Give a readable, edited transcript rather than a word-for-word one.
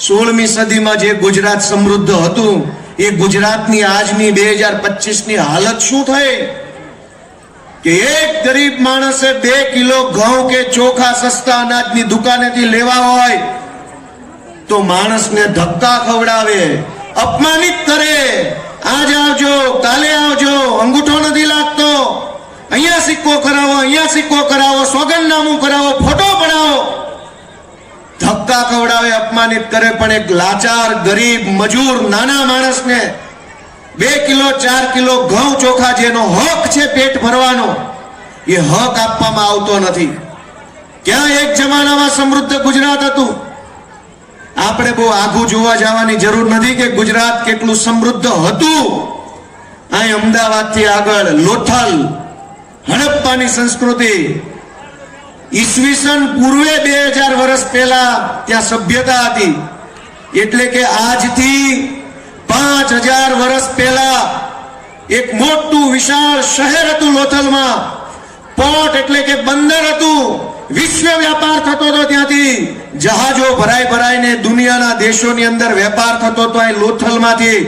16મી સદીમાં જે ગુજરાત સમૃદ્ધ હતું એ ગુજરાતની આજની 2025ની હાલત શું થઈ કે એક ગરીબ માણસે 2 કિલો ઘઉં કે ચોખા સસ્તા અનાજની દુકાનેથી લેવા હોય તો માણસને ધક્કા ખવડાવે, અપમાનિત કરે, આજ આવજો, કાલે આવજો, અંગૂઠો નથી લાગતો, અહીંયા સિક્કો કરાવો, અહીંયા સિક્કો કરાવો, સોગંદનામું કરાવો, ફોટો પડાવો, ધક્કા ખવડાવે, અપમાનિત કરે. પણ એક લાચાર ગરીબ મજૂર નાના માણસને 2 કિલો 4 કિલો ઘઉં ચોખા જેનો હક છે પેટ ભરવાનો, એ હક આપવામાં આવતો નથી. ક્યાં એક જમાનામાં સમૃદ્ધ ગુજરાત હતું. આપણે બહુ આઘું જોવા જવાની જરૂર નથી કે ગુજરાત કેટલું સમૃદ્ધ હતું. અહીં અમદાવાદથી આગળ લોથલ, હડપ્પાની સંસ્કૃતિ, ઈસવીસન પૂર્વે 2000 વર્ષ પહેલા ત્યાં સભ્યતા હતી. એટલે કે આજથી 5000 વર્ષ પહેલા એક મોટું વિશાળ શહેર હતું લોથલમાં. પોર્ટ એટલે કે બંદર હતું. વિશ્વ વ્યાપાર થતો હતો. ત્યાંથી જહાજો ભરાઈને દુનિયાના દેશોની અંદર વેપાર થતો હતો. અહીં લોથલમાંથી